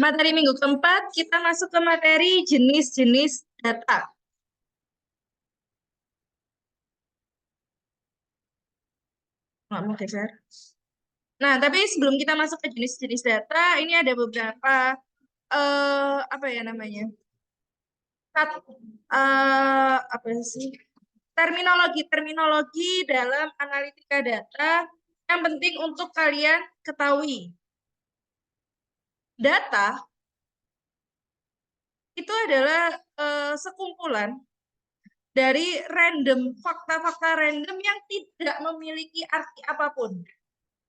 Materi minggu keempat kita masuk ke materi jenis-jenis data. Nggak mau geser. Nah, tapi sebelum kita masuk ke jenis-jenis data, ini ada beberapa apa ya namanya? Apa sih? Terminologi dalam analitika data yang penting untuk kalian ketahui. Data itu adalah sekumpulan dari fakta-fakta random yang tidak memiliki arti apapun.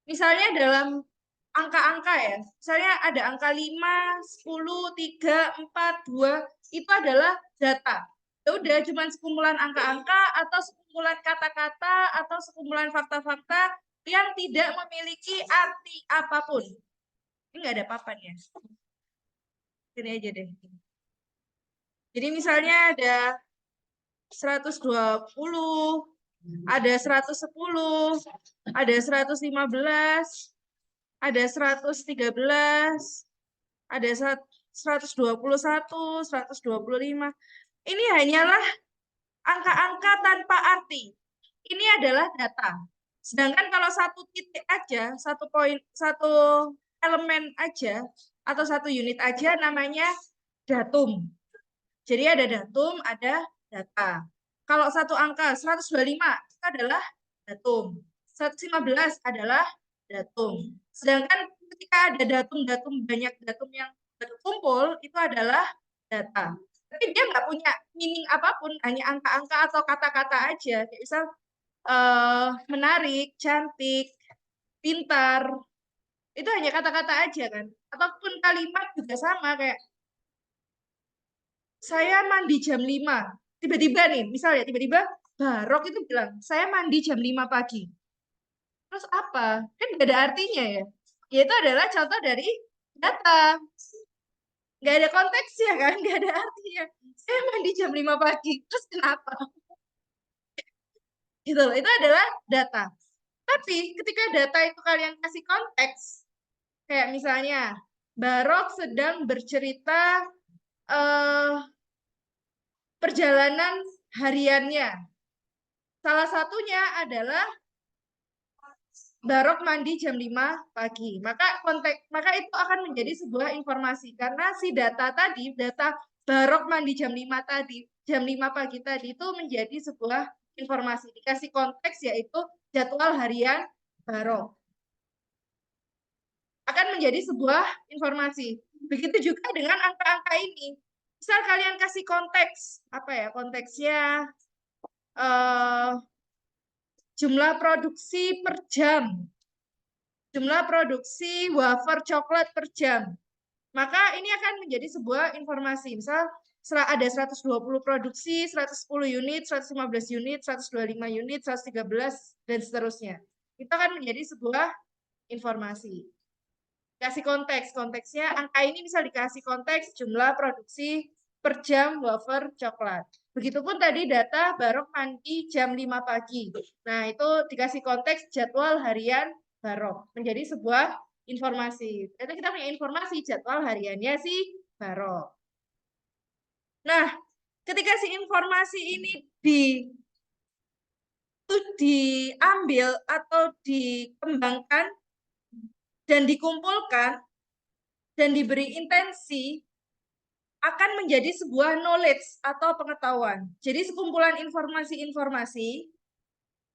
Misalnya dalam angka-angka ya, misalnya ada angka 5, 10, 3, 4, 2, itu adalah data. Ya udah, cuma sekumpulan angka-angka atau sekumpulan kata-kata atau sekumpulan fakta-fakta yang tidak memiliki arti apapun. Ini nggak ada papannya. Ini aja deh. Jadi misalnya ada 120, ada 110, ada 115, ada 113, ada 121, 125. Ini hanyalah angka-angka tanpa arti. Ini adalah data. Sedangkan kalau satu titik aja, satu poin, satu elemen aja, atau satu unit aja namanya datum. Jadi ada datum, ada data. Kalau satu angka 125 itu adalah datum. 115 adalah datum. Sedangkan ketika ada datum-datum, banyak datum yang berkumpul, itu adalah data. Tapi dia nggak punya meaning apapun, hanya angka-angka atau kata-kata aja. Kayak misal menarik, cantik, pintar, itu hanya kata-kata aja kan. Ataupun kalimat juga sama, kayak saya mandi jam 5. Tiba-tiba nih, misalnya tiba-tiba Barok itu bilang, saya mandi jam 5 pagi. Terus apa? Kan nggak ada artinya ya. Ya itu adalah contoh dari data. Nggak ada konteksnya kan, nggak ada artinya. Saya mandi jam 5 pagi. Terus kenapa? Gitu loh. Itu adalah data. Tapi ketika data itu kalian kasih konteks, kayak misalnya, Barok sedang bercerita eh, perjalanan hariannya. Salah satunya adalah Barok mandi jam 5 pagi. Maka itu akan menjadi sebuah informasi karena si data tadi, data Barok mandi jam 5 tadi, jam 5 pagi tadi itu menjadi sebuah informasi. Dikasih konteks yaitu jadwal harian Barok. Akan menjadi sebuah informasi. Begitu juga dengan angka-angka ini. Misal kalian kasih konteks, apa ya konteksnya? Jumlah produksi per jam. Jumlah produksi wafer coklat per jam. Maka ini akan menjadi sebuah informasi. Misal ada 120 produksi, 110 unit, 115 unit, 125 unit, 113, dan seterusnya. Itu akan menjadi sebuah informasi. Kasih konteks. Konteksnya angka ini bisa dikasih konteks jumlah produksi per jam wafer coklat. Begitupun tadi data Barok mandi jam 5 pagi. Nah, itu dikasih konteks jadwal harian Barok. Menjadi sebuah informasi. Jadi kita punya informasi jadwal hariannya si Barok. Nah, ketika si informasi ini diambil atau dikembangkan dan dikumpulkan dan diberi intensi, akan menjadi sebuah knowledge atau pengetahuan. Jadi sekumpulan informasi-informasi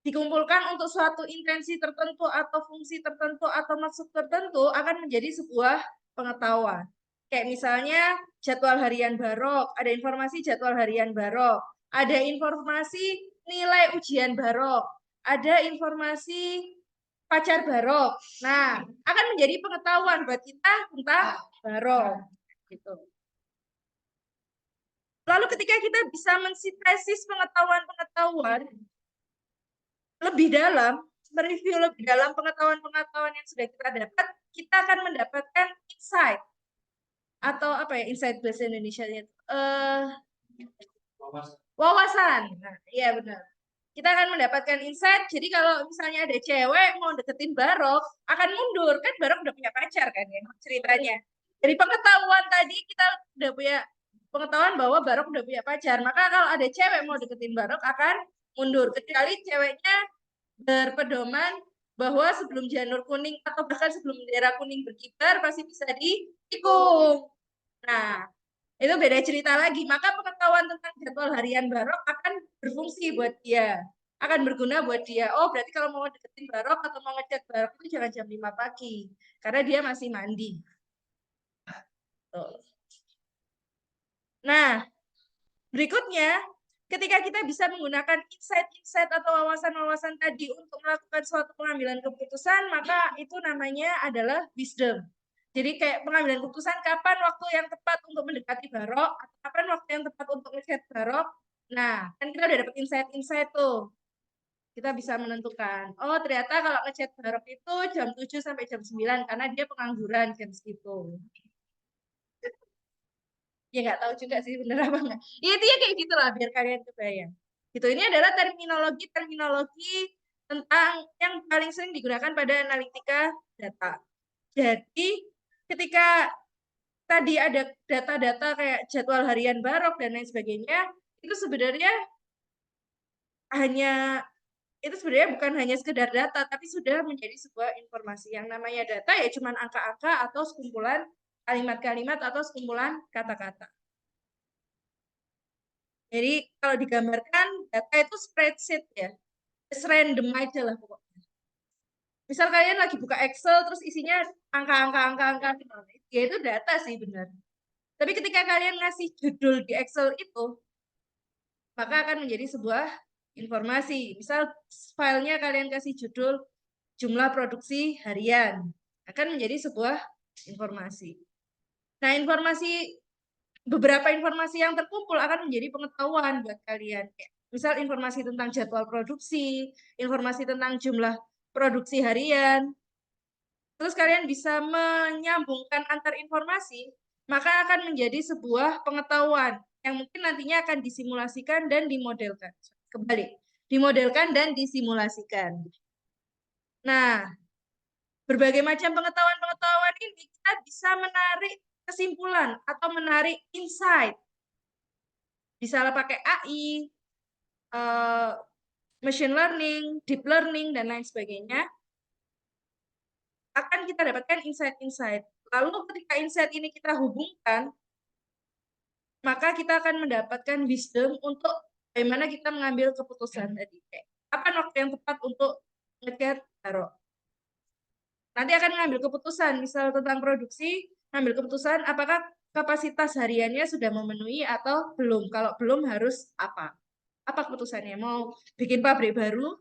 dikumpulkan untuk suatu intensi tertentu atau fungsi tertentu atau maksud tertentu akan menjadi sebuah pengetahuan. Kayak misalnya jadwal harian Barok, ada informasi jadwal harian Barok, ada informasi nilai ujian Barok, ada informasi pacar Barok. Nah, akan menjadi pengetahuan buat kita tentang Barok. Gitu. Lalu ketika kita bisa mensintesis pengetahuan-pengetahuan lebih dalam, mereview lebih dalam pengetahuan-pengetahuan yang sudah kita dapat, kita akan mendapatkan insight. Atau apa ya insight bahasa Indonesia-nya? Wawasan. Nah, iya benar. kita akan mendapatkan insight. Jadi kalau misalnya ada cewek mau deketin Barok, akan mundur. Kan Barok udah punya pacar kan ya ceritanya. Dari pengetahuan tadi kita udah punya pengetahuan bahwa Barok udah punya pacar. Maka kalau ada cewek mau deketin Barok akan mundur. Kecuali ceweknya berpedoman bahwa sebelum janur kuning atau bahkan sebelum bendera kuning berkibar pasti bisa ditikung. Nah, itu beda cerita lagi. Maka pengetahuan tentang jadwal harian Barok akan berfungsi buat dia. Akan berguna buat dia. Oh, berarti kalau mau deketin Barok atau mau ngechat Barok itu jangan jam 5 pagi. Karena dia masih mandi. Tuh. Nah, berikutnya, ketika kita bisa menggunakan insight-insight atau wawasan-wawasan tadi untuk melakukan suatu pengambilan keputusan, maka itu namanya adalah wisdom. Jadi kayak pengambilan keputusan kapan waktu yang tepat untuk mendekati Barok, atau kapan waktu yang tepat untuk ngechat Barok. Nah, kan kita udah dapet insight-insight tuh. Kita bisa menentukan, oh ternyata kalau ngechat Barok itu jam 7 sampai jam 9 karena dia pengangguran jam segitu. Ya nggak tahu juga sih bener apa enggak. Ya intinya kayak gitulah biar kalian kebayang. Gitu. Ini adalah terminologi tentang yang paling sering digunakan pada analitika data. Jadi ketika tadi ada data-data kayak jadwal harian Barok dan lain sebagainya, itu sebenarnya hanya itu sebenarnya bukan hanya sekedar data, tapi sudah menjadi sebuah informasi. Yang namanya data ya cuma angka-angka atau sekumpulan kalimat-kalimat atau sekumpulan kata-kata. Jadi kalau digambarkan data itu spreadsheet ya, random aja lah pokoknya. Misal kalian lagi buka Excel terus isinya angka-angka ya itu data sih benar. Tapi ketika kalian ngasih judul di Excel itu, maka akan menjadi sebuah informasi. Misal filenya kalian kasih judul jumlah produksi harian, akan menjadi sebuah informasi. Nah, beberapa informasi yang terkumpul akan menjadi pengetahuan buat kalian. Misal informasi tentang jadwal produksi, informasi tentang jumlah produksi harian. Terus kalian bisa menyambungkan antar informasi, maka akan menjadi sebuah pengetahuan yang mungkin nantinya akan disimulasikan dan dimodelkan. Kembali, dimodelkan dan disimulasikan. Nah, berbagai macam pengetahuan-pengetahuan ini kita bisa menarik kesimpulan atau menarik insight. Bisa pakai AI, machine learning, deep learning, dan lain sebagainya, akan kita dapatkan insight-insight. Lalu ketika insight ini kita hubungkan, maka kita akan mendapatkan wisdom untuk bagaimana kita mengambil keputusan tadi. Kapan waktu yang tepat untuk nge-chat Barok? Nanti akan mengambil keputusan, misal tentang produksi, mengambil keputusan apakah kapasitas hariannya sudah memenuhi atau belum. Kalau belum harus apa? Apa keputusannya? Mau bikin pabrik baru?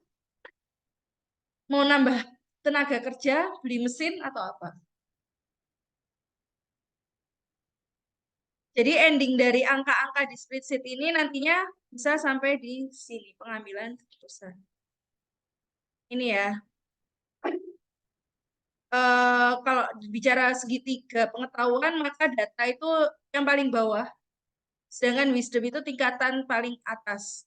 Mau nambah tenaga kerja, beli mesin, atau apa? Jadi ending dari angka-angka di spreadsheet ini nantinya bisa sampai di sini, pengambilan keputusan. Ini ya. Kalau bicara segitiga pengetahuan, maka data itu yang paling bawah. Sedangkan wisdom itu tingkatan paling atas.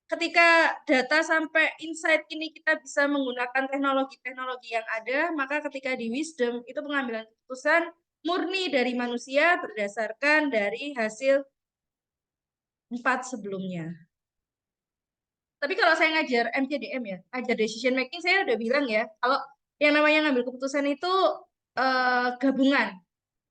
Ketika data sampai insight ini kita bisa menggunakan teknologi-teknologi yang ada, maka ketika di wisdom itu pengambilan keputusan murni dari manusia berdasarkan dari hasil 4 sebelumnya. Tapi kalau saya ngajar MCDM ya, ngajar decision making, saya udah bilang ya, kalau yang namanya ngambil keputusan itu gabungan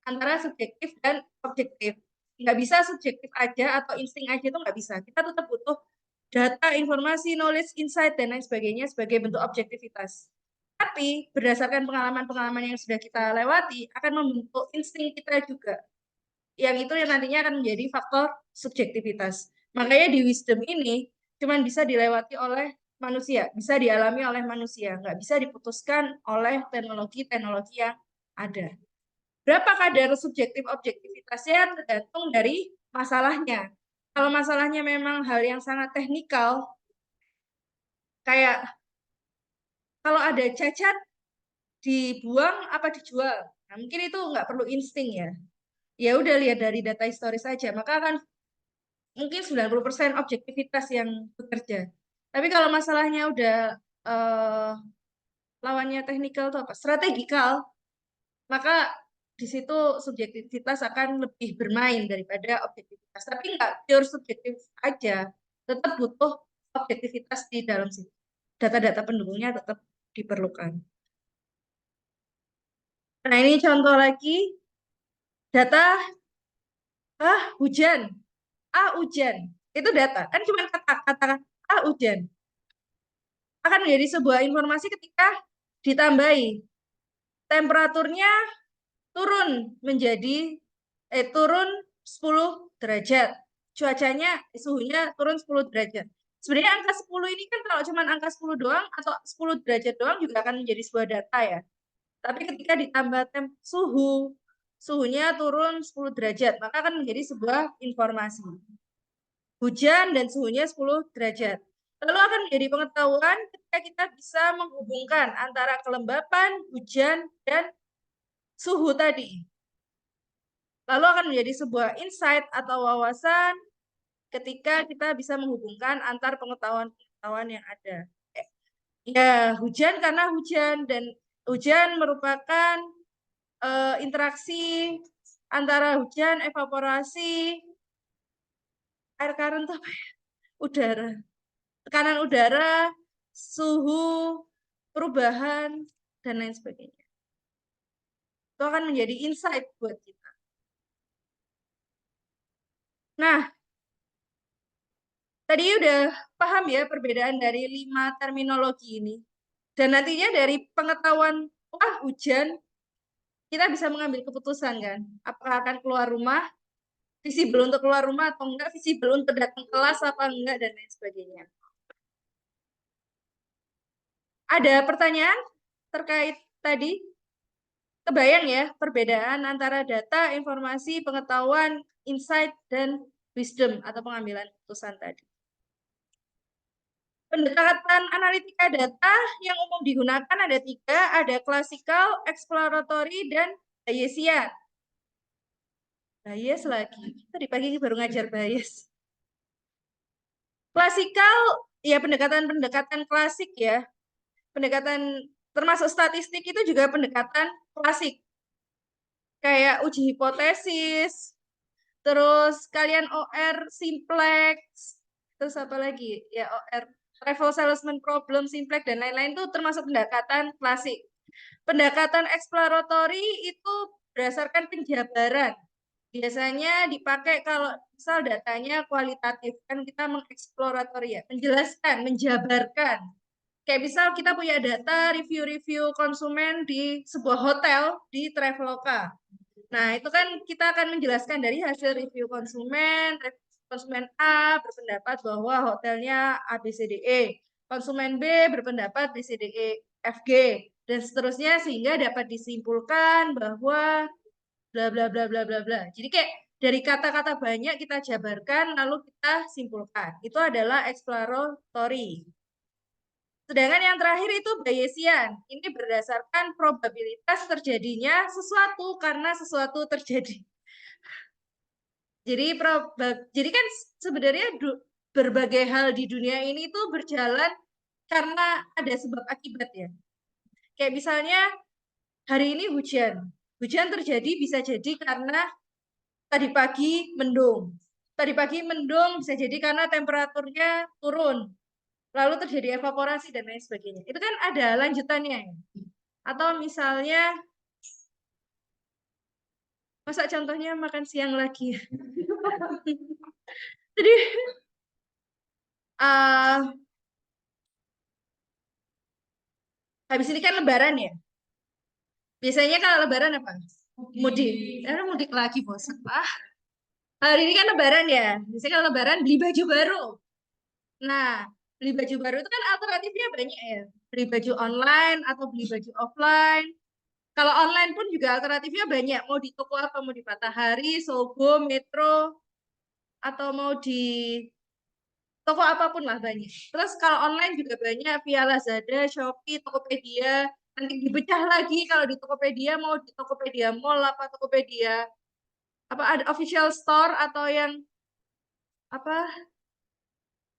antara subjektif dan objektif. Nggak bisa subjektif aja atau insting aja itu nggak bisa. Kita tetap butuh data, informasi, knowledge, insight, dan lain sebagainya sebagai bentuk objektivitas. Tapi berdasarkan pengalaman-pengalaman yang sudah kita lewati akan membentuk insting kita juga. Yang itu yang nantinya akan menjadi faktor subjektivitas. Makanya di wisdom ini cuma bisa dilewati oleh manusia, bisa dialami oleh manusia, nggak bisa diputuskan oleh teknologi-teknologi yang ada. Berapa kadar subjektif objektivitasnya tergantung dari masalahnya. Kalau masalahnya memang hal yang sangat teknikal, kayak kalau ada cacat dibuang apa dijual, nah, mungkin itu nggak perlu insting ya. Ya udah lihat dari data historis saja, maka akan mungkin 90% objektivitas yang bekerja. Tapi kalau masalahnya udah lawannya teknikal atau apa? Strategikal, maka di situ subjektivitas akan lebih bermain daripada objektivitas. Tapi nggak pure subjektif aja, tetap butuh objektivitas di dalam situ. Data-data pendukungnya tetap diperlukan. Nah, ini contoh lagi, data hujan, hujan. Itu data, kan cuma kata-kata hujan. Akan menjadi sebuah informasi ketika ditambahi temperaturnya turun menjadi turun 10 derajat. Cuacanya, suhunya turun 10 derajat. Sebenarnya angka 10 ini kan kalau cuma angka 10 doang atau 10 derajat doang juga akan menjadi sebuah data ya. Tapi ketika ditambah suhunya turun 10 derajat, maka akan menjadi sebuah informasi. Hujan dan suhunya 10 derajat. Lalu akan menjadi pengetahuan ketika kita bisa menghubungkan antara kelembapan, hujan, dan suhu tadi. Lalu akan menjadi sebuah insight atau wawasan ketika kita bisa menghubungkan antar pengetahuan-pengetahuan yang ada. Ya, hujan karena hujan, dan hujan merupakan interaksi antara hujan, evaporasi, air current, apa ya? Udara. Tekanan udara, suhu, perubahan, dan lain sebagainya. Itu akan menjadi insight buat kita. Nah, tadi udah paham ya perbedaan dari 5 terminologi ini. Dan nantinya dari pengetahuan, hujan, kita bisa mengambil keputusan kan. Apakah akan keluar rumah, visible untuk keluar rumah atau enggak, visible untuk datang kelas apa enggak, dan lain sebagainya. Ada pertanyaan terkait tadi? Kebayang ya perbedaan antara data, informasi, pengetahuan, insight, dan wisdom atau pengambilan keputusan tadi. Pendekatan analitika data yang umum digunakan ada 3, ada klasikal, exploratory, dan Bayesian. Bayes lagi. Tadi pagi baru ngajar Bayes. Klasikal, ya pendekatan-pendekatan klasik ya. Pendekatan termasuk statistik itu juga pendekatan klasik. Kayak uji hipotesis, terus kalian OR simplex, terus apa lagi? Ya OR travel salesman problem simplex dan lain-lain itu termasuk pendekatan klasik. Pendekatan exploratory itu berdasarkan penjabaran. Biasanya dipakai kalau misal datanya kualitatif, kan kita mengeksploratory ya, menjelaskan, menjabarkan. Kayak misal kita punya data review-review konsumen di sebuah hotel di Traveloka. Nah, itu kan kita akan menjelaskan dari hasil review konsumen. Konsumen A berpendapat bahwa hotelnya ABCDE. Konsumen B berpendapat BCDE FG dan seterusnya, sehingga dapat disimpulkan bahwa bla bla bla bla bla bla. Jadi kayak dari kata-kata banyak kita jabarkan lalu kita simpulkan. Itu adalah exploratory. Sedangkan yang terakhir itu Bayesian. Ini berdasarkan probabilitas terjadinya sesuatu karena sesuatu terjadi. Jadi kan sebenarnya berbagai hal di dunia ini itu berjalan karena ada sebab akibat ya. Kayak misalnya hari ini hujan. Hujan terjadi bisa jadi karena tadi pagi mendung. Tadi pagi mendung bisa jadi karena temperaturnya turun. Lalu terjadi evaporasi dan lain sebagainya. Itu kan ada lanjutannya ya. Atau misalnya, masa contohnya makan siang lagi. Jadi, habis ini kan lebaran ya. Biasanya kalau lebaran apa? Mudik. Mudik lagi bosan. Hari ini kan lebaran ya. Biasanya kalau lebaran beli baju baru. Nah, beli baju baru itu kan alternatifnya banyak ya. Beli baju online atau beli baju offline. Kalau online pun juga alternatifnya banyak. Mau di toko apa? Mau di Matahari, Sogo, Metro, atau mau di toko apapun lah banyak. Terus kalau online juga banyak via Lazada, Shopee, Tokopedia. Nanti dipecah lagi kalau di Tokopedia mau di Tokopedia Mall apa Tokopedia apa ada official store atau yang apa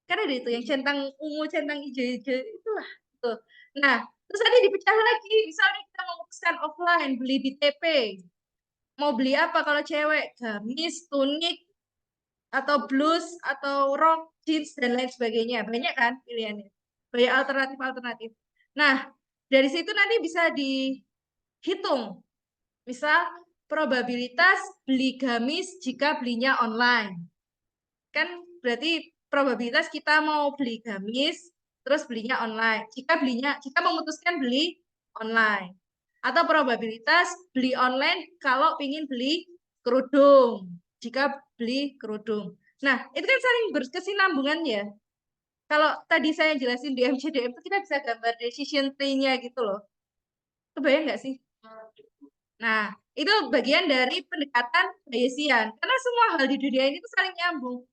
Kan ada itu yang centang ungu, centang hijau-hijau itulah. Tuh. Nah, terus tadi dipecah lagi. Misalnya kita memutuskan offline, beli di TP. Mau beli apa kalau cewek? Gamis, tunik, atau blus, atau rok, jeans, dan lain sebagainya. Banyak kan pilihannya. Banyak alternatif-alternatif. Nah, dari situ nanti bisa dihitung. Misal, probabilitas beli gamis jika belinya online. Kan berarti probabilitas kita mau beli gamis, terus belinya online. Jika memutuskan beli online. Atau probabilitas beli online kalau ingin beli kerudung. Jika beli kerudung. Nah, itu kan saling berkesinambungan ya. Kalau tadi saya jelasin di MCDM itu kita bisa gambar decision tree-nya gitu loh. Kebayang nggak sih? Nah, itu bagian dari pendekatan Bayesian. Karena semua hal di dunia ini tuh saling nyambung.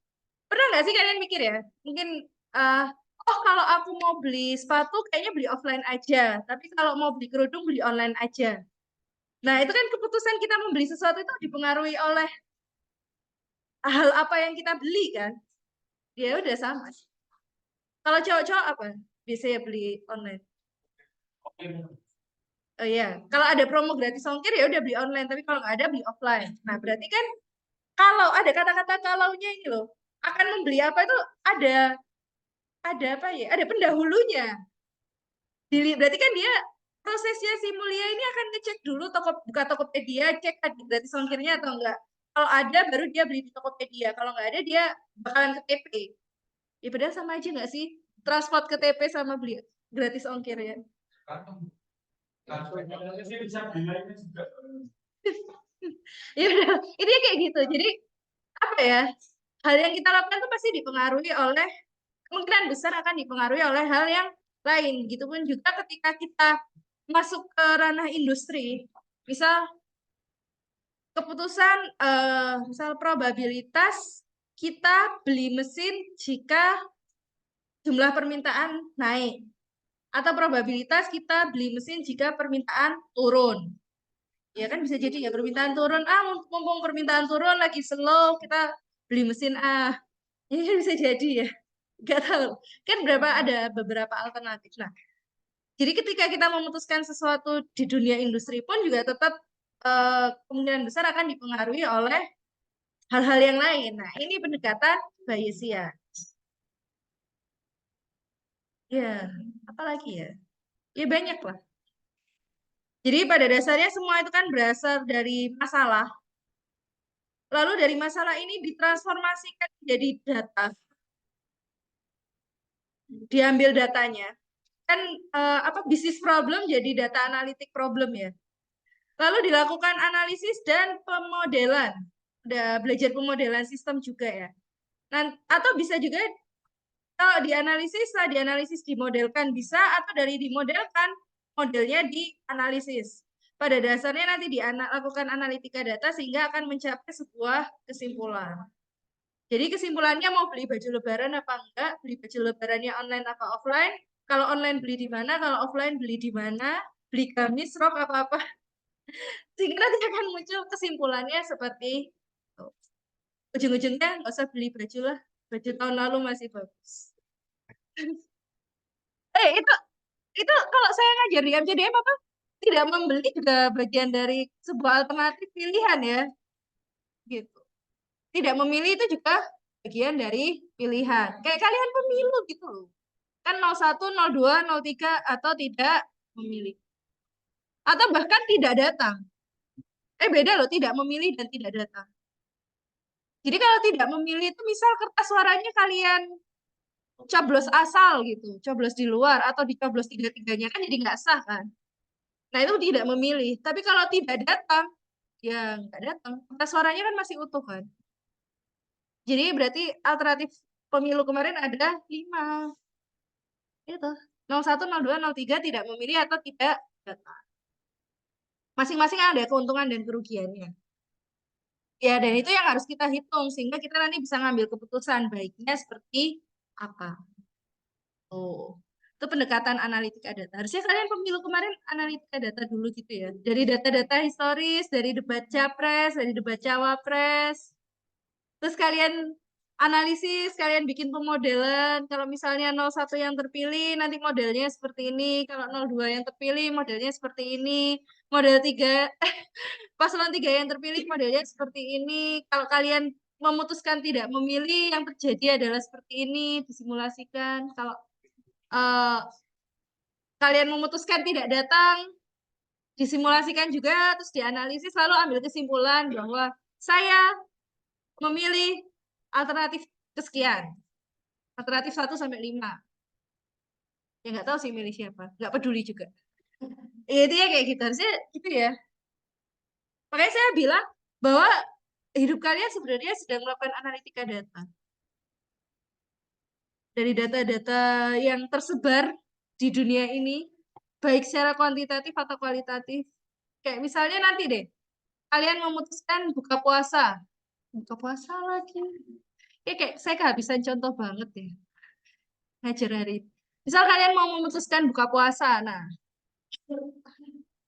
Pernah nggak sih kalian mikir ya? Mungkin, eh, oh kalau aku mau beli sepatu kayaknya beli offline aja. Tapi kalau mau beli kerudung beli online aja. Nah, itu kan keputusan kita membeli sesuatu itu dipengaruhi oleh hal apa yang kita beli kan? Ya udah sama. Kalau cowok-cowok apa? Biasanya beli online. Oh iya, kalau ada promo gratis ongkir ya udah beli online, tapi kalau nggak ada beli offline. Nah, berarti kan kalau ada kata-kata kalaunya ini loh, akan membeli apa itu ada apa ya? Ada pendahulunya. Berarti kan dia prosesnya si Mulia ini akan ngecek dulu buka Tokopedia, cek ada gratis ongkirnya atau enggak. Kalau ada baru dia beli di Tokopedia. Kalau nggak ada dia bakalan ke TP. Ya padahal sama aja nggak sih? Transport ke TP sama beli gratis ongkir ya. Ya udah, ini kayak gitu. Jadi apa ya? Hal yang kita lakukan itu pasti dipengaruhi oleh kemungkinan besar akan dipengaruhi oleh hal yang lain. Gitu pun juga ketika kita masuk ke ranah industri, misal keputusan, misal probabilitas kita beli mesin jika jumlah permintaan naik, atau probabilitas kita beli mesin jika permintaan turun. Ya kan bisa jadi ya permintaan turun, mumpung permintaan turun lagi slow, kita beli mesin ini kan bisa jadi ya. Gak tahu. Kan ada beberapa alternatif. Nah, jadi ketika kita memutuskan sesuatu di dunia industri pun juga tetap kemungkinan besar akan dipengaruhi oleh hal-hal yang lain. Nah, ini pendekatan Bayesian. Ya, apalagi ya? Ya banyak lah. Jadi pada dasarnya semua itu kan berasal dari masalah. Lalu dari masalah ini ditransformasikan menjadi data. Diambil datanya. Kan bisnis problem jadi data analitik problem ya. Lalu dilakukan analisis dan pemodelan. Udah belajar pemodelan sistem juga ya. Atau bisa juga kalau dianalisis, setelah dianalisis dimodelkan bisa, atau dari dimodelkan modelnya dianalisis. Pada dasarnya nanti dilakukan analitika data sehingga akan mencapai sebuah kesimpulan. Jadi kesimpulannya mau beli baju lebaran apa enggak, beli baju lebarannya online apa offline, kalau online beli di mana, kalau offline beli di mana, beli gamis, rok apa-apa. Sehingga nanti akan muncul kesimpulannya seperti itu. Ujung-ujungnya nggak usah beli baju lah, baju tahun lalu masih bagus. Itu kalau saya ngajar di MCDM apa? Tidak membeli juga bagian dari sebuah alternatif pilihan ya, gitu. Tidak memilih itu juga bagian dari pilihan. Kayak kalian pemilu gitu loh. Kan 01, 02, 03 atau tidak memilih. Atau bahkan tidak datang. Beda loh, tidak memilih dan tidak datang. Jadi kalau tidak memilih itu misal kertas suaranya kalian coblos asal gitu, coblos di luar atau dicoblos tiga-tiganya kan jadi nggak sah kan. Nah itu tidak memilih. Tapi kalau tidak datang, ya nggak datang. Kertas suaranya kan masih utuh kan. Jadi berarti alternatif pemilu kemarin ada 5. Itu 01, 02, 03 tidak memilih atau tidak datang. Masing-masing ada keuntungan dan kerugiannya. Ya, dan itu yang harus kita hitung sehingga kita nanti bisa ngambil keputusan baiknya seperti apa. Oh, itu pendekatan analitika data. Harusnya kalian pemilu kemarin analitika data dulu gitu ya. Dari data-data historis, dari debat capres, dari debat cawapres. Terus kalian analisis, kalian bikin pemodelan. Kalau misalnya 01 yang terpilih, nanti modelnya seperti ini. Kalau 02 yang terpilih, modelnya seperti ini. Model 3, paslon 3 yang terpilih, modelnya seperti ini. Kalau kalian memutuskan tidak memilih, yang terjadi adalah seperti ini, disimulasikan. Kalau eh, kalian memutuskan tidak datang, disimulasikan juga, terus dianalisis, lalu ambil kesimpulan bahwa saya memilih alternatif kesekian, alternatif 1 sampai 5. Ya nggak tahu sih milih siapa, nggak peduli juga. Ya itu ya kayak gitu, harusnya gitu ya. Makanya saya bilang bahwa hidup kalian sebenarnya sedang melakukan analitika data. Dari data-data yang tersebar di dunia ini, baik secara kuantitatif atau kualitatif. Kayak misalnya nanti deh, kalian memutuskan buka puasa. Buka puasa lagi. Ya kayak saya kehabisan contoh banget ya, ngajar hari ini. Misal kalian mau memutuskan buka puasa, nah,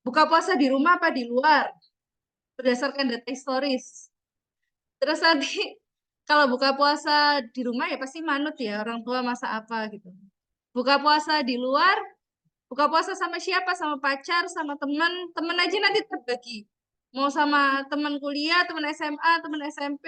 buka puasa di rumah apa di luar? Berdasarkan data historis. Terus nanti kalau buka puasa di rumah ya pasti manut ya, orang tua masak apa gitu. Buka puasa di luar, buka puasa sama siapa? Sama pacar, sama teman. Teman aja nanti terbagi. Mau sama teman kuliah, teman SMA, teman SMP,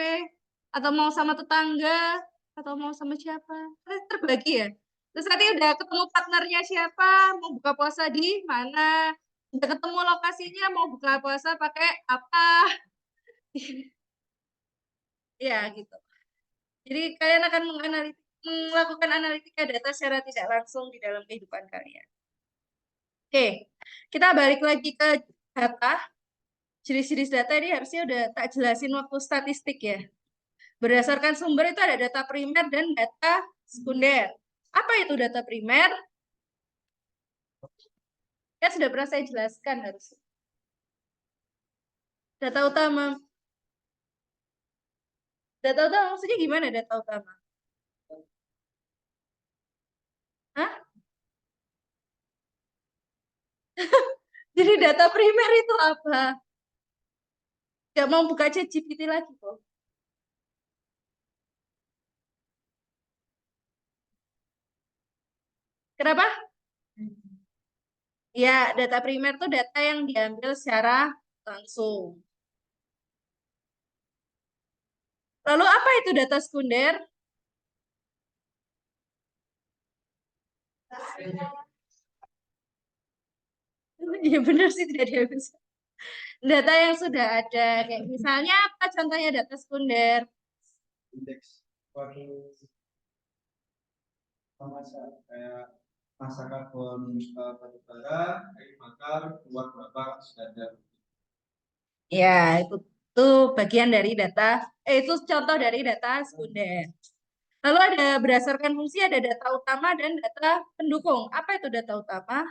atau mau sama tetangga, atau mau sama siapa. Nanti terbagi ya. Terus nanti udah ketemu partnernya siapa, mau buka puasa di mana. Udah ketemu lokasinya, mau buka puasa pakai apa. Ya gitu. Jadi kalian akan melakukan analitika data secara tidak langsung di dalam kehidupan kalian. Oke, kita balik lagi ke data. Jenis-jenis data ini harusnya udah tak jelasin waktu statistik ya. Berdasarkan sumber itu ada data primer dan data sekunder. Apa itu data primer? Ya sudah pernah saya jelaskan harusnya. Data utama. Data utama maksudnya gimana data utama? Hah? Jadi data primer itu apa? Gak mau buka ChatGPT lagi kok. Kenapa? Ya, data primer itu data yang diambil secara langsung. Lalu apa itu data sekunder? Iya benar sih tidak diambil. Data yang sudah ada, kayak misalnya apa contohnya data sekunder? Indeks suatu masa kayak masa karbon batu bara, kayu bakar, keluar berapa standar. Ya, itu bagian dari data, itu contoh dari data sekunder. Lalu ada berdasarkan fungsi ada data utama dan data pendukung. Apa itu data utama?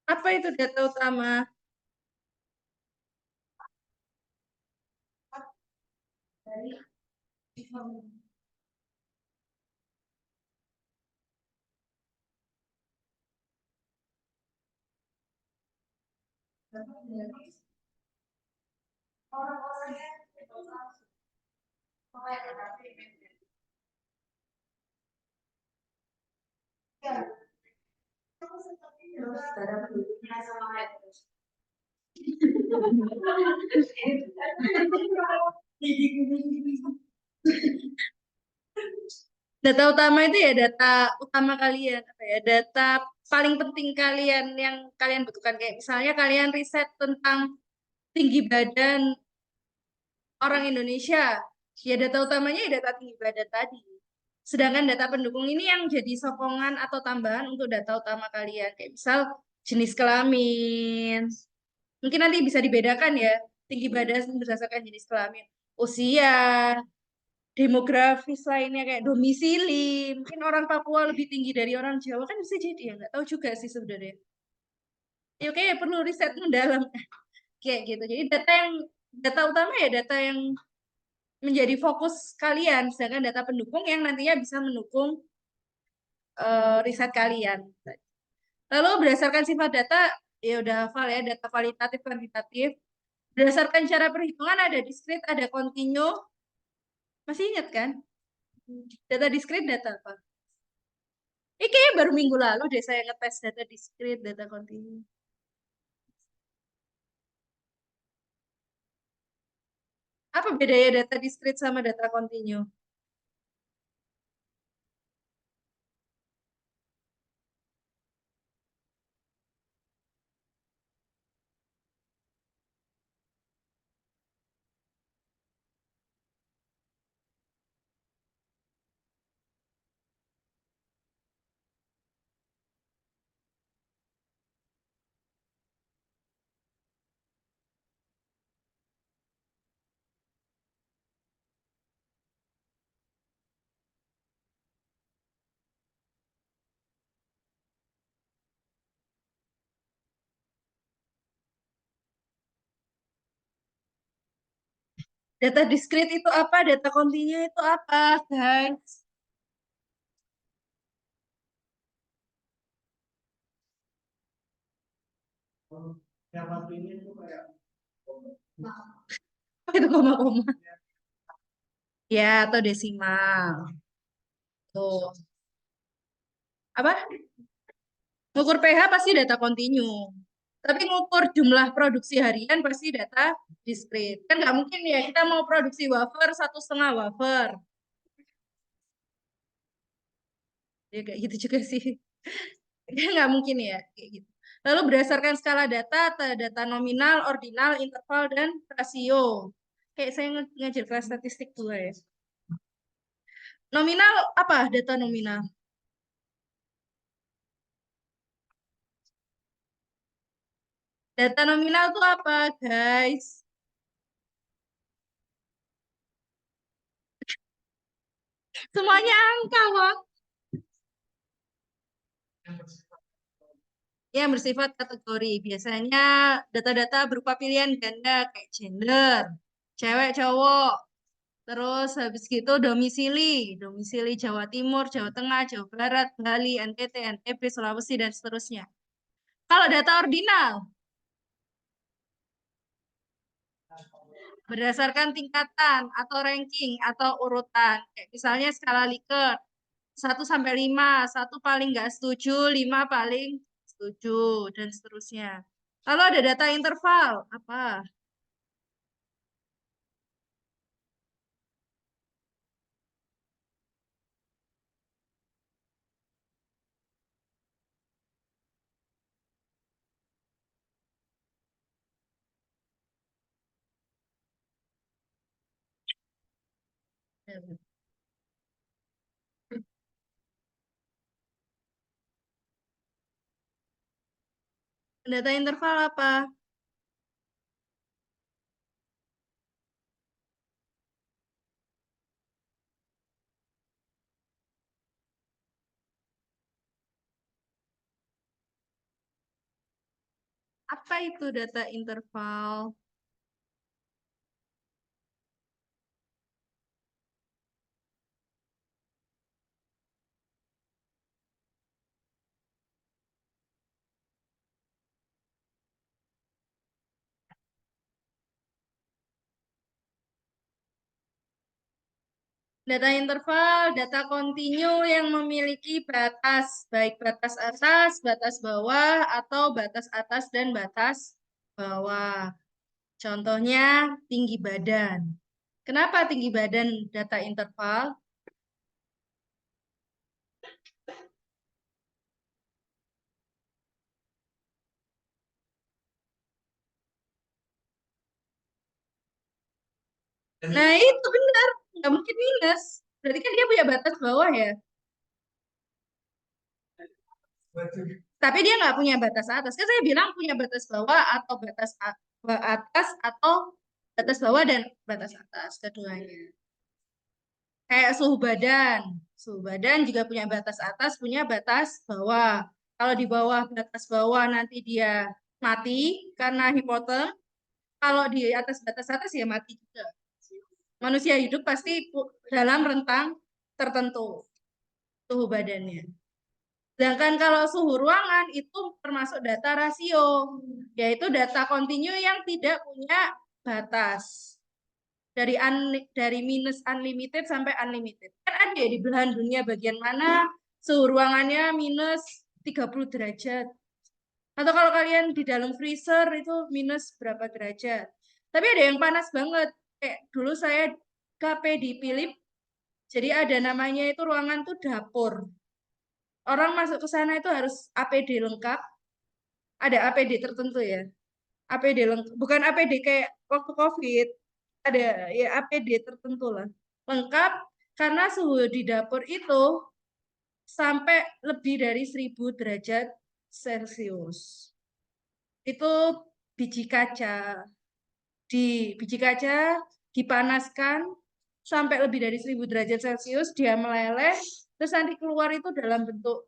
Apa itu data utama? Data utama itu ya data utama kalian, apa ya? Data paling penting kalian yang kalian butuhkan, kayak misalnya kalian riset tentang tinggi badan orang Indonesia, ya data utamanya ya data tinggi badan tadi. Sedangkan data pendukung ini yang jadi sokongan atau tambahan untuk data utama kalian, kayak misal jenis kelamin. Mungkin nanti bisa dibedakan ya, tinggi badan berdasarkan jenis kelamin, usia, demografis lainnya kayak domisili. Mungkin orang Papua lebih tinggi dari orang Jawa, kan bisa jadi ya, nggak tahu juga sih sebenarnya. Ya oke, perlu riset mendalam kayak gitu. Jadi data utama ya data yang menjadi fokus kalian, sedangkan data pendukung yang nantinya bisa mendukung riset kalian. Lalu berdasarkan sifat data, ya udah hafal ya, data kualitatif, kuantitatif. Berdasarkan cara perhitungan ada discrete, ada continue. Masih ingat kan? Data discrete, data apa? Ini kayaknya baru minggu lalu deh saya ngetes data discrete, data continue. Apa bedanya data discrete sama data continue? Data discrete itu apa? Data continue itu apa, guys? Yang satu ini itu kayak Apa itu koma-koma? Ya, atau desimal. Tuh. Apa? Ngukur pH pasti data continue. Tapi ngukur jumlah produksi harian pasti data discrete. Kan nggak mungkin ya kita mau produksi wafer 1,5 wafer. Ya kayak gitu juga sih. Ya nggak mungkin ya kayak gitu. Lalu berdasarkan skala data, ada data nominal, ordinal, interval, dan rasio. Kayak saya ngajar kelas statistik dulu ya. Nominal apa? Data nominal. Data nominal itu apa, guys? Semuanya angka, Wak. Yang bersifat kategori. Biasanya data-data berupa pilihan ganda kayak gender, cewek, cowok. Terus habis gitu domisili, domisili Jawa Timur, Jawa Tengah, Jawa Barat, Bali, NTT, NTB, Sulawesi, dan seterusnya. Kalau data ordinal, berdasarkan tingkatan atau ranking atau urutan. Kayak misalnya skala Likert, 1 sampai 5, 1 paling nggak setuju, 5 paling setuju, dan seterusnya. Lalu ada data interval, apa? Data interval apa? Apa itu data interval? Data interval, data kontinu yang memiliki batas, baik batas atas, batas bawah, atau batas atas dan batas bawah. Contohnya tinggi badan. Kenapa tinggi badan data interval? Nah itu benar, nggak mungkin minus. Berarti kan dia punya batas bawah ya. Tapi dia nggak punya batas atas. Kan saya bilang punya batas bawah atau atas atau batas bawah dan batas atas keduanya. Kayak suhu badan. Suhu badan juga punya batas atas, punya batas bawah. Kalau di bawah batas bawah nanti dia mati karena hipoterm. Kalau di atas batas atas ya mati juga. Manusia hidup pasti dalam rentang tertentu suhu badannya. Sedangkan kalau suhu ruangan itu termasuk data rasio, yaitu data kontinu yang tidak punya batas. Dari minus unlimited sampai unlimited. Kan ada ya di belahan dunia bagian mana suhu ruangannya minus 30 derajat. Atau kalau kalian di dalam freezer itu minus berapa derajat. Tapi ada yang panas banget. Kayak dulu saya KP di Philip, jadi ada namanya itu ruangan tuh dapur. Orang masuk ke sana itu harus APD lengkap. Ada APD tertentu ya. APD lengkap. Bukan APD kayak waktu COVID. Ada ya APD tertentu lah. Lengkap karena suhu di dapur itu sampai lebih dari 1000 derajat Celcius. Itu biji kaca. Biji kaca dipanaskan sampai lebih dari 1000 derajat Celcius, dia meleleh, terus nanti keluar itu dalam bentuk,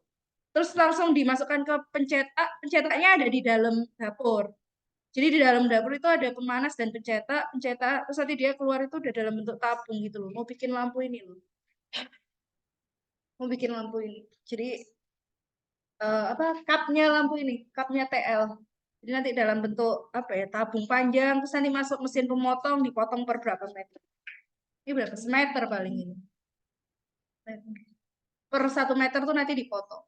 terus langsung dimasukkan ke pencetak, pencetaknya ada di dalam dapur. Jadi di dalam dapur itu ada pemanas dan pencetak, terus nanti dia keluar itu udah dalam bentuk tabung gitu loh. Mau bikin lampu ini loh. Mau bikin lampu ini. Jadi apa cupnya lampu ini, cupnya TL. Jadi nanti dalam bentuk apa ya tabung panjang, terus nanti masuk mesin pemotong, dipotong per berapa meter. Ini berapa meter paling ini? Per 1 meter tuh nanti dipotong.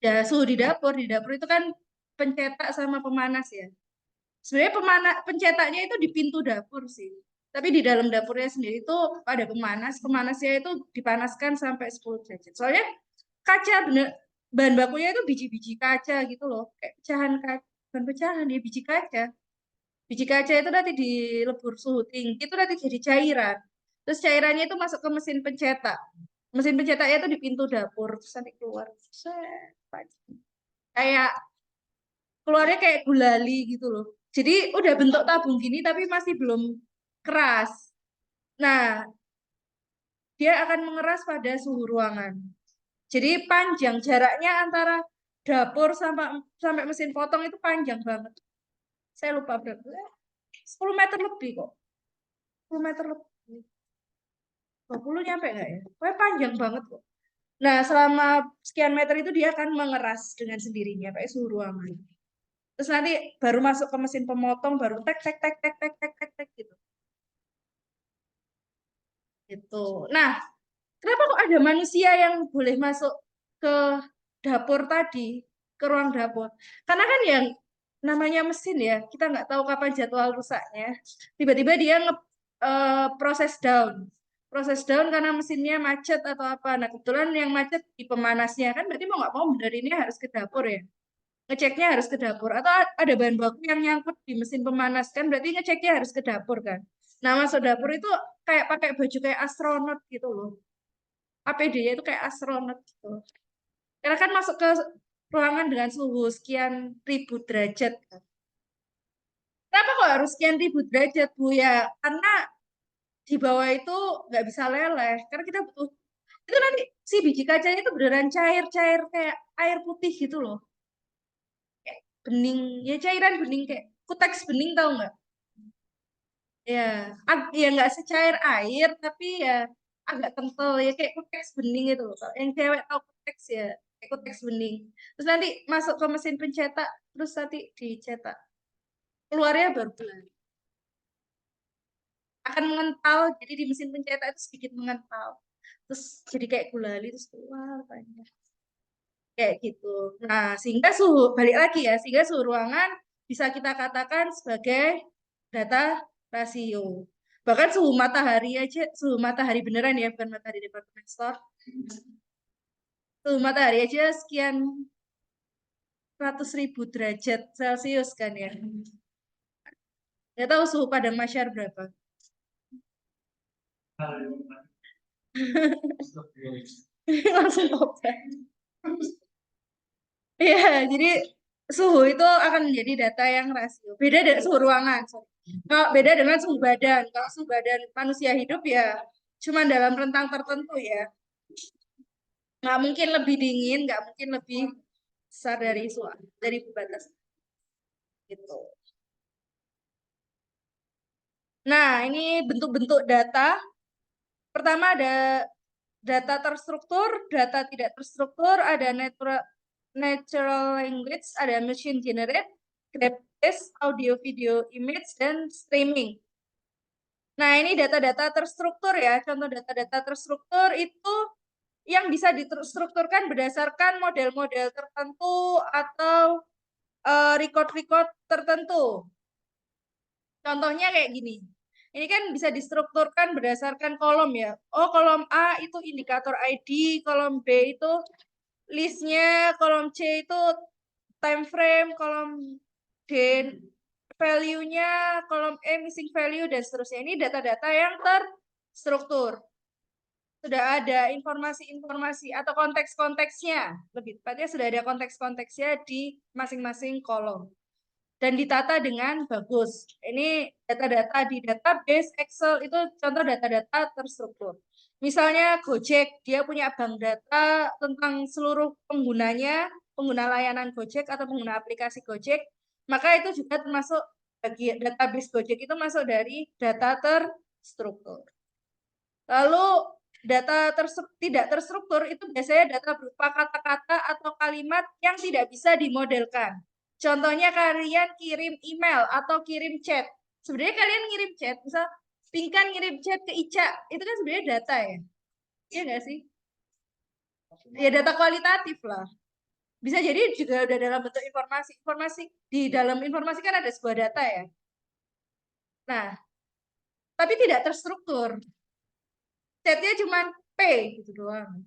Ya suhu di dapur itu kan pencetak sama pemanas ya. Sebenarnya pencetaknya itu di pintu dapur sih. Tapi di dalam dapurnya sendiri itu ada pemanas. Pemanasnya itu dipanaskan sampai 10 derajat. Soalnya kaca bener, bahan bakunya itu biji-biji kaca gitu loh. Kayak pecahan kaca. Bukan pecahan ya, biji kaca. Biji kaca itu nanti dilebur suhu tinggi, itu nanti jadi cairan. Terus cairannya itu masuk ke mesin pencetak. Mesin pencetaknya itu di pintu dapur. Terus nanti keluar. Set, kayak keluarnya kayak gulali gitu loh. Jadi udah bentuk tabung gini tapi masih belum keras. Nah, dia akan mengeras pada suhu ruangan. Jadi panjang jaraknya antara dapur sampai sampai mesin potong itu panjang banget. Saya lupa berapa. 10 meter lebih kok. 10 meter lebih. 20 nyampe nggak ya? Pokoknya panjang banget kok. Nah, selama sekian meter itu dia akan mengeras dengan sendirinya pakai suhu ruangan. Terus nanti baru masuk ke mesin pemotong, baru tek tek tek tek tek tek tek tek gitu. Gitu. Nah, kenapa kok ada manusia yang boleh masuk ke dapur tadi, ke ruang dapur? Karena kan yang namanya mesin ya, kita nggak tahu kapan jadwal rusaknya. Tiba-tiba dia proses down. Proses down karena mesinnya macet atau apa. Nah, kebetulan yang macet di pemanasnya kan berarti mau nggak mau benar ini harus ke dapur ya. Ngeceknya harus ke dapur. Atau ada bahan baku yang nyangkut di mesin pemanas kan berarti ngeceknya harus ke dapur kan. Nah, masuk dapur itu kayak pakai baju kayak astronot gitu loh. APD-nya itu kayak astronot gitu. Karena kan masuk ke ruangan dengan suhu sekian ribu derajat kan. Kenapa kok harus sekian ribu derajat, Bu? Ya, karena di bawah itu nggak bisa leleh. Karena kita butuh, itu nanti si biji kacanya itu beneran cair-cair kayak air putih gitu loh. Kayak bening, ya cairan bening kayak kuteks bening tahu nggak? Ya, ya nggak secair air, tapi ya agak kental ya kayak kuteks bening itu loh. Kalau yang cewek tahu kuteks ya, kayak kuteks bening. Terus nanti masuk ke mesin pencetak, terus nanti dicetak. Keluarnya baru bulan. Akan mengental, jadi di mesin pencetak itu sedikit mengental. Terus jadi kayak gulali, terus keluar banyak. Kayak gitu. Nah, sehingga suhu, balik lagi ya, sehingga suhu ruangan bisa kita katakan sebagai data rasio. Bahkan suhu matahari beneran ya, bukan matahari department store. Suhu matahari aja sekian 100.000 derajat Celcius kan ya. Nggak tahu suhu Padang Masyar berapa. Langsung tobat. Iya, jadi suhu itu akan menjadi data yang rasio. Beda dengan suhu ruangan. Kalau beda dengan suhu badan. Kalau suhu badan manusia hidup ya cuma dalam rentang tertentu ya. Nggak mungkin lebih dingin, nggak mungkin lebih besar dari batas. Gitu. Nah, ini bentuk-bentuk data. Pertama ada data terstruktur, data tidak terstruktur, ada natural language, ada machine generate, graph-based, audio, video, image, dan streaming. Nah, ini data-data terstruktur ya. Contoh data-data terstruktur itu yang bisa distrukturkan berdasarkan model-model tertentu atau record-record tertentu. Contohnya kayak gini. Ini kan bisa distrukturkan berdasarkan kolom ya. Oh, kolom A itu indikator ID, kolom B itu listnya, kolom C itu time frame, kolom D value-nya, kolom E missing value, dan seterusnya. Ini data-data yang terstruktur. Sudah ada informasi-informasi atau konteks-konteksnya. Lebih tepatnya sudah ada konteks-konteksnya di masing-masing kolom. Dan ditata dengan bagus. Ini data-data di database Excel itu contoh data-data terstruktur. Misalnya Gojek, dia punya bank data tentang seluruh penggunanya, pengguna layanan Gojek atau pengguna aplikasi Gojek, maka itu juga termasuk database Gojek itu masuk dari data terstruktur. Lalu data tidak terstruktur itu biasanya data berupa kata-kata atau kalimat yang tidak bisa dimodelkan. Contohnya kalian kirim email atau kirim chat. Sebenarnya kalian ngirim chat, misal Pinkan ngirim chat ke Ica, itu kan sebenarnya data ya. Iya nggak sih? Ya data kualitatif lah. Bisa jadi juga udah dalam bentuk informasi. Informasi di dalam informasi kan ada sebuah data ya. Nah, tapi tidak terstruktur. Chatnya cuma P gitu doang.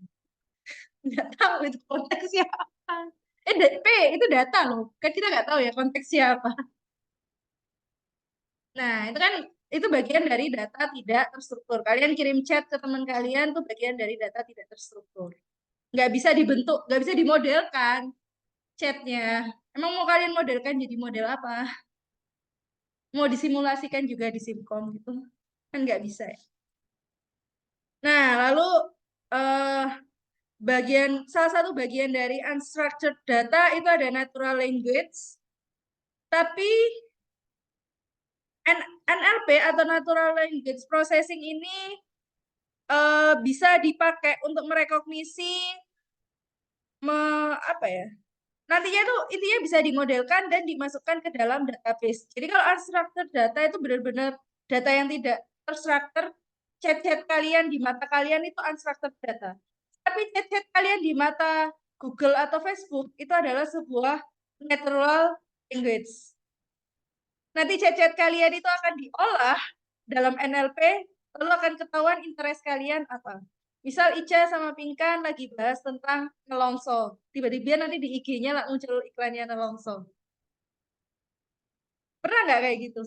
Nggak tahu itu konteksnya apa. P itu data loh. Kan kita nggak tahu ya konteksnya apa. Nah, itu kan itu bagian dari data tidak terstruktur. Kalian kirim chat ke teman kalian tuh bagian dari data tidak terstruktur. Nggak bisa dibentuk, nggak bisa dimodelkan chatnya. Emang mau kalian modelkan jadi model apa? Mau disimulasikan juga di Simcom gitu? Kan nggak bisa ya. Nah, lalu eh, salah satu bagian dari unstructured data itu ada natural language. Tapi NLP atau natural language processing ini bisa dipakai untuk merekognisi apa ya? Nantinya tuh intinya bisa dimodelkan dan dimasukkan ke dalam database. Jadi kalau unstructured data itu benar-benar data yang tidak terstruktur, chat-chat kalian di mata kalian itu unstructured data. Tapi chat-chat kalian di mata Google atau Facebook itu adalah sebuah natural language. Nanti chat-chat kalian itu akan diolah dalam NLP, lalu akan ketahuan interest kalian apa. Misal Ica sama Pinkan lagi bahas tentang nelongso. Tiba-tiba nanti di IG-nya muncul iklannya nelongso. Pernah nggak kayak gitu?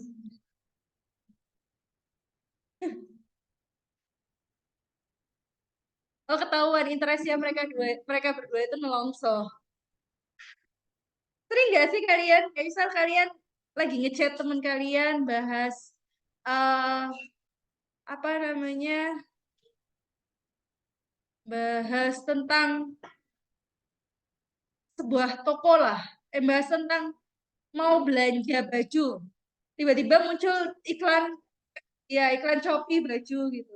Oh, ketahuan interestnya mereka berdua itu nelongso. Sering nggak sih kalian, kayak misal kalian lagi ngechat teman kalian bahas apa namanya, bahas tentang sebuah toko lah, bahas tentang mau belanja baju, tiba-tiba muncul iklan Shopee baju gitu.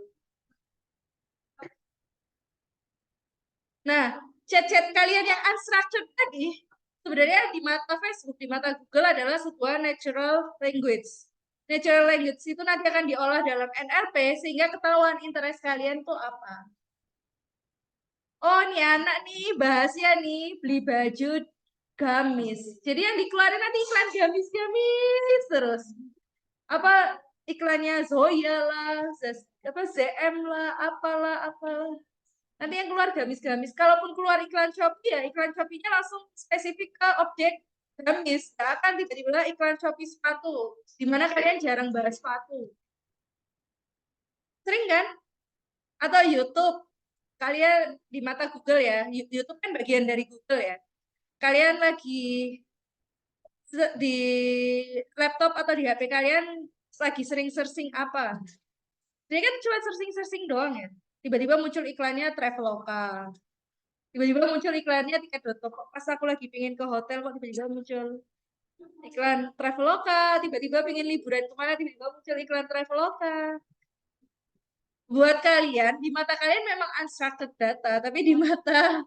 Nah, chat-chat kalian yang unstructured tadi sebenarnya di mata Facebook, di mata Google adalah sebuah natural language. Natural language itu nanti akan diolah dalam NLP sehingga ketahuan interest kalian tuh apa. Oh, nih anak nih bahasnya nih beli baju gamis. Jadi yang dikeluarin nanti iklan gamis terus. Apa iklannya Zoya lah, apa ZM lah, apalah. Nanti yang keluar gamis-gamis. Kalaupun keluar iklan Shopee ya, iklan Shopee-nya langsung spesifik ke objek gamis. Gak akan tiba-tiba iklan Shopee sepatu. Dimana kalian jarang bahas sepatu. Sering kan? Atau YouTube. Kalian di mata Google ya. YouTube kan bagian dari Google ya. Kalian lagi di laptop atau di HP kalian lagi sering searching apa? Jadi kan cuma searching-searching doang ya. Tiba-tiba muncul iklannya Traveloka. Tiba-tiba muncul iklannya tiket.com. Pas aku lagi pingin ke hotel kok tiba-tiba muncul iklan Traveloka. Tiba-tiba pingin liburan kemana tiba-tiba muncul iklan Traveloka. Buat kalian, di mata kalian memang unstructured data, tapi di mata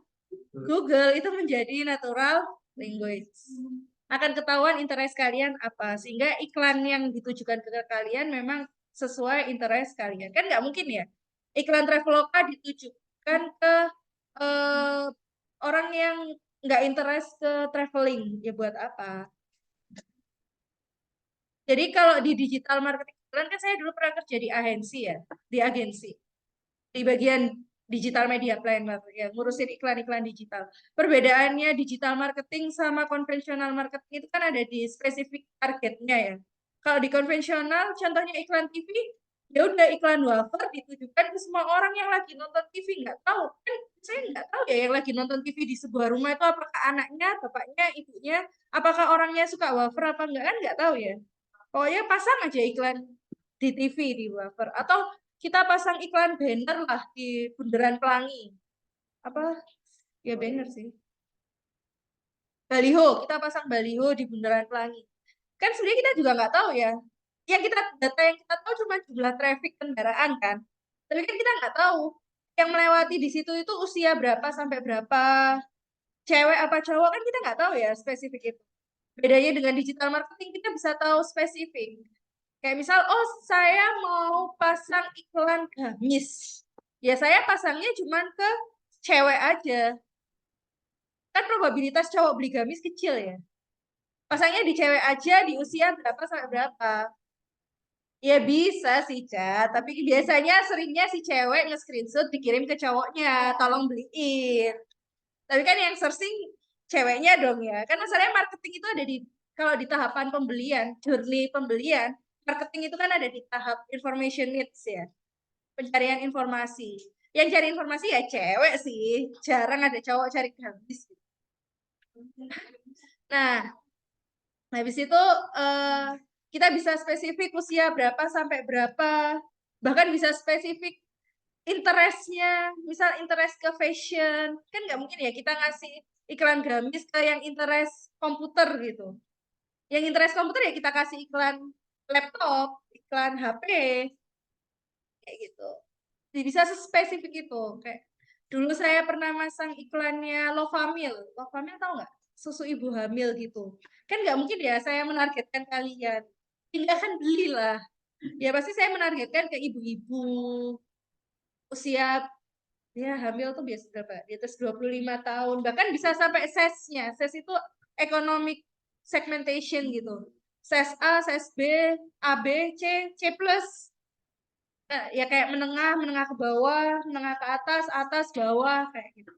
Google itu menjadi natural language. Akan ketahuan interest kalian apa, sehingga iklan yang ditujukan ke kalian memang sesuai interest kalian. Kan nggak mungkin ya, iklan Traveloka ditujukan ke eh, orang yang nggak interest ke traveling, ya buat apa? Jadi kalau di digital marketing, kan saya dulu pernah kerja di agensi ya, di agensi. Di bagian digital media planner ya, ngurusin iklan-iklan digital. Perbedaannya digital marketing sama konvensional marketing itu kan ada di spesifik targetnya ya. Kalau di konvensional, contohnya iklan TV, ya udah iklan wafer ditujukan ke semua orang yang lagi nonton TV. Nggak tahu kan, saya nggak tahu ya yang lagi nonton TV di sebuah rumah itu apakah anaknya, bapaknya, ibunya, apakah orangnya suka wafer apa enggak kan nggak tahu ya. Pokoknya pasang aja iklan di TV di wafer atau kita pasang iklan banner lah di Bundaran Pelangi. Apa? Ya banner sih. Baliho, kita pasang baliho di Bundaran Pelangi. Kan sebenarnya kita juga nggak tahu ya. Data yang kita tahu cuma jumlah traffic kendaraan kan. Tapi kan kita nggak tahu yang melewati di situ itu usia berapa sampai berapa, cewek apa cowok kan kita nggak tahu ya spesifik itu. Bedanya dengan digital marketing kita bisa tahu spesifik. Kayak misal, oh saya mau pasang iklan gamis. Ya saya pasangnya cuman ke cewek aja. Kan probabilitas cowok beli gamis kecil ya. Pasangnya di cewek aja di usia berapa sampai berapa. Ya bisa sih, Ca. Tapi biasanya seringnya si cewek nge-screenshot dikirim ke cowoknya. Tolong beliin. Tapi kan yang searching ceweknya dong ya. Kan masalahnya marketing itu ada di, kalau di tahapan pembelian, journey pembelian, marketing itu kan ada di tahap information needs ya. Pencarian informasi. Yang cari informasi ya cewek sih. Jarang ada cowok cari gamis. Nah, habis itu kita bisa spesifik usia berapa sampai berapa. Bahkan bisa spesifik interestnya. Misal interest ke fashion. Kan nggak mungkin ya kita ngasih iklan gamis ke yang interest komputer gitu. Yang interest komputer ya kita kasih iklan laptop, iklan HP, kayak gitu. Jadi bisa sespesifik itu. Kayak dulu saya pernah masang iklannya Lovamil. Lovamil tahu nggak? Susu ibu hamil gitu. Kan nggak mungkin ya saya menargetkan kalian. Tidak akan belilah. Ya pasti saya menargetkan ke ibu-ibu usia ya hamil tuh biasa berapa? Di atas 25 tahun. Bahkan bisa sampai SES-nya. SES itu economic segmentation gitu. SES A, SES B, AB, C, C plus. Ya kayak menengah, menengah ke bawah, menengah ke atas, atas, bawah, kayak gitu.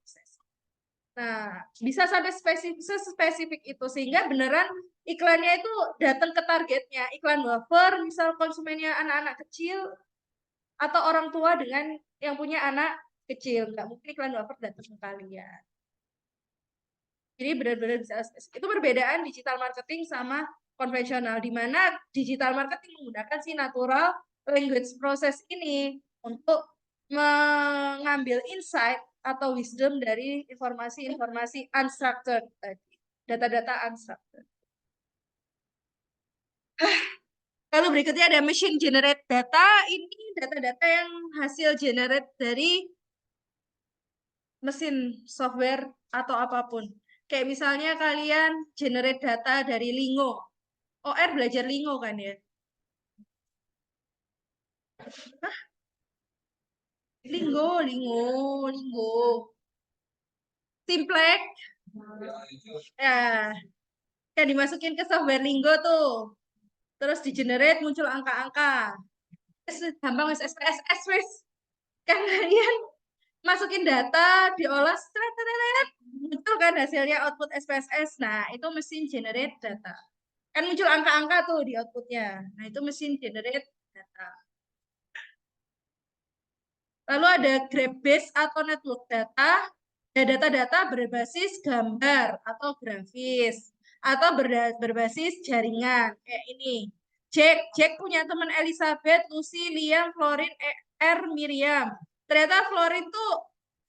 Nah, bisa sampai spesifik itu sehingga beneran iklannya itu datang ke targetnya. Iklan wafer, misal konsumennya anak-anak kecil atau orang tua dengan yang punya anak kecil. Nggak mungkin iklan wafer datang ke kalian. Jadi benar-benar bisa spesifik. Itu perbedaan digital marketing sama konvensional, di mana digital marketing menggunakan si natural language process ini untuk mengambil insight atau wisdom dari informasi-informasi unstructured tadi, data-data unstructured. Lalu berikutnya ada machine generate data. Ini data-data yang hasil generate dari mesin software atau apapun. Kayak misalnya kalian generate data dari Lingo. OR belajar Lingo kan ya? Hah? Lingo. Simplex. Ya, kan dimasukin ke software Linggo tuh. Terus di generate muncul angka-angka. Gampang wis SPSS wis. Kan kalian masukin data, diolah, seret, seret, seret, muncul kan hasilnya output SPSS. Nah, itu mesin generate data. Kan muncul angka-angka tuh di outputnya. Nah, itu mesin generate data. Lalu ada graph base atau network data. Ya, data-data berbasis gambar atau grafis. Atau berbasis jaringan. Kayak ini. Jack punya teman Elizabeth, Lucy, Liam, Florin, R, Miriam. Ternyata Florin tuh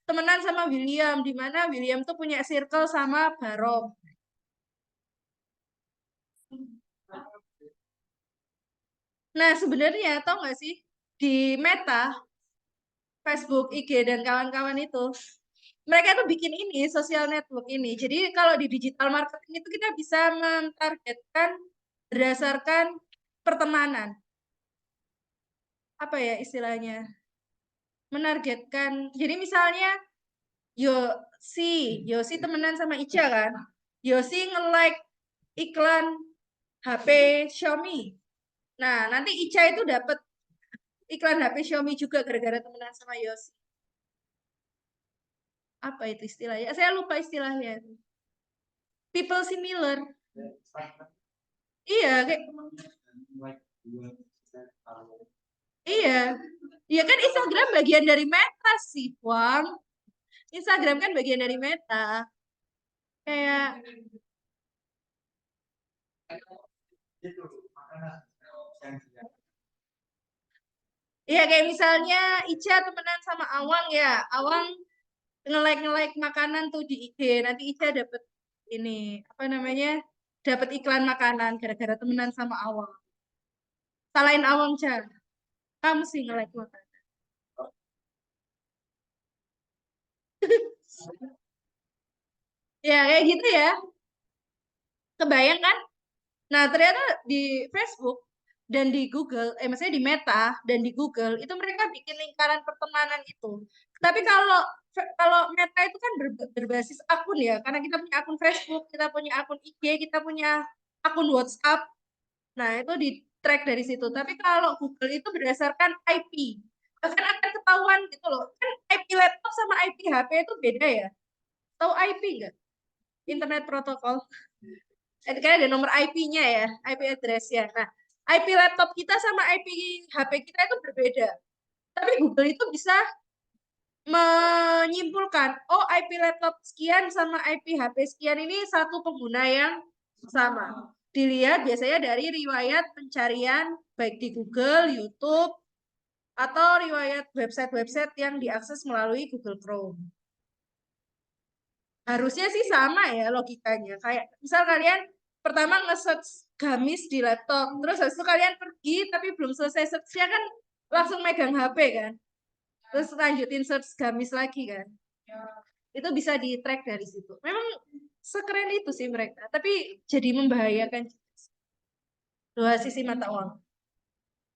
temenan sama William, di mana William tuh punya circle sama Barok. Nah, sebenarnya tau nggak sih di Meta, Facebook, IG dan kawan-kawan itu, mereka tuh bikin ini social network ini. Jadi kalau di digital marketing itu kita bisa mentargetkan berdasarkan pertemanan. Apa ya istilahnya? Menargetkan. Jadi misalnya Yosi, Yosi temenan sama Ica kan? Yosi nge-like iklan HP Xiaomi. Nah, nanti Ica itu dapat iklan HP Xiaomi juga gara-gara temenan sama Yosi. Apa itu istilahnya? Saya lupa istilahnya. People similar. Iya, kayak iya. Iya kan Instagram bagian dari Meta sih, Wang. Instagram kan bagian dari Meta. Kayak iya kayak misalnya Ica temenan sama Awang ya. Awang nge-like makanan tuh di IG. Nanti Ica dapet ini apa namanya? Dapat iklan makanan gara-gara temenan sama Awang. Salahin Awang, Ca. Kamu sih nge-like makanan. Ya, kayak gitu ya. Kebayang kan? Nah, ternyata di Facebook dan di Google, maksudnya di Meta dan di Google, itu mereka bikin lingkaran pertemanan itu. Tapi kalau kalau Meta itu kan berbasis akun ya, karena kita punya akun Facebook, kita punya akun IG, kita punya akun WhatsApp. Nah, itu di track dari situ. Tapi kalau Google itu berdasarkan IP. Bahkan akan ketahuan gitu loh. Kan IP laptop sama IP HP itu beda ya. Tahu IP nggak? Internet Protocol. Kan ada nomor IP-nya ya, IP address ya. Nah, IP laptop kita sama IP HP kita itu berbeda. Tapi Google itu bisa menyimpulkan, oh IP laptop sekian sama IP HP sekian ini satu pengguna yang sama. Dilihat biasanya dari riwayat pencarian baik di Google, YouTube, atau riwayat website-website yang diakses melalui Google Chrome. Harusnya sih sama ya logikanya. Kayak misal kalian pertama nge-search gamis di laptop, terus habis itu kalian pergi tapi belum selesai search-nya kan langsung megang HP kan. Terus lanjutin search gamis lagi kan. Itu bisa di-track dari situ. Memang sekeren itu sih mereka, tapi jadi membahayakan dua sisi mata uang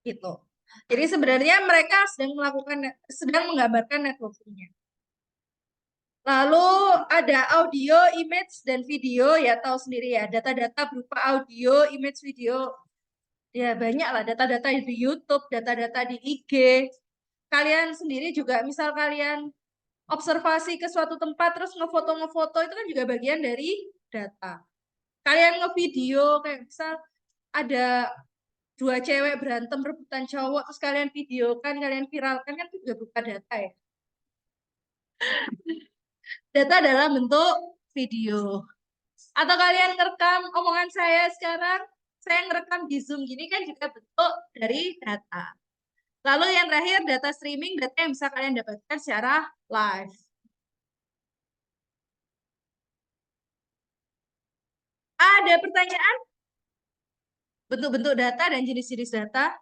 gitu. Jadi sebenarnya mereka sedang menggambarkan networking-nya. Lalu ada audio, image, dan video ya tahu sendiri ya. Data-data berupa audio, image, video. Ya banyak lah data-data di YouTube, data-data di IG. Kalian sendiri juga misal kalian observasi ke suatu tempat terus ngefoto-ngefoto itu kan juga bagian dari data. Kalian ngevideo kayak misal ada dua cewek berantem rebutan cowok terus kalian videokan, kalian viralkan kan itu juga berupa data ya. Data dalam bentuk video. Atau kalian ngerekam omongan saya sekarang, saya ngerekam di Zoom gini kan juga bentuk dari data. Lalu yang terakhir data streaming, data yang bisa kalian dapatkan secara live. Ada pertanyaan? Bentuk-bentuk data dan jenis-jenis data?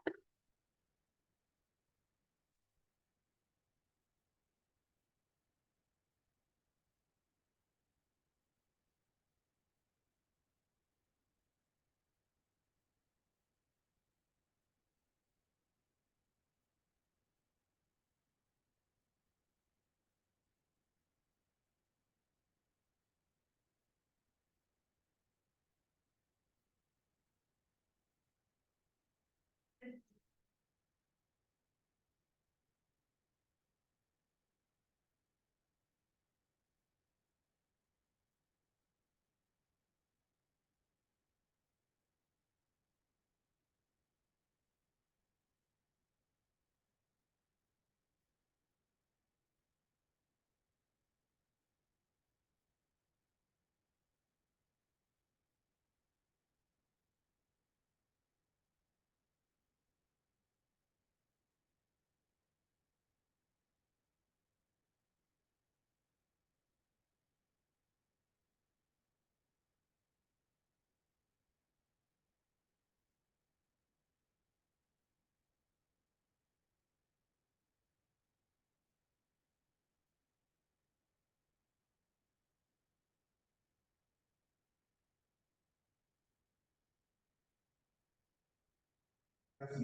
Ada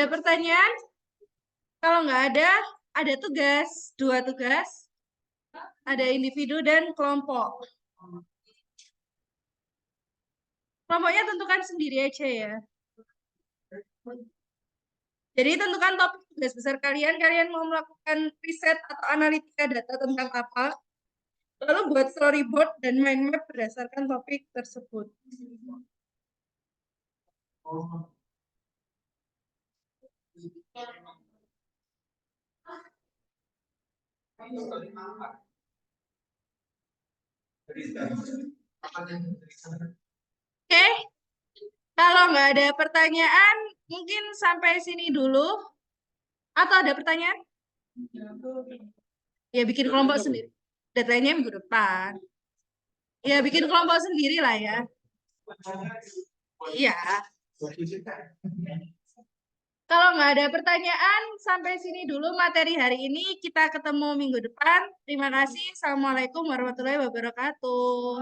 pertanyaan? Kalau nggak ada tugas, 2 tugas. Ada individu dan kelompok. Kelompoknya tentukan sendiri aja ya. Jadi tentukan topik tugas besar kalian. Kalian mau melakukan riset atau analitika data tentang apa. Lalu buat storyboard dan mind map berdasarkan topik tersebut. Oke, kalau nggak ada pertanyaan, mungkin sampai sini dulu. Atau ada pertanyaan? Ya bikin kelompok sendiri. Deadline-nya minggu depan. Ya bikin kelompok sendiri lah ya. Iya. Kalau nggak ada pertanyaan, sampai sini dulu materi hari ini. Kita ketemu minggu depan. Terima kasih. Assalamualaikum warahmatullahi wabarakatuh.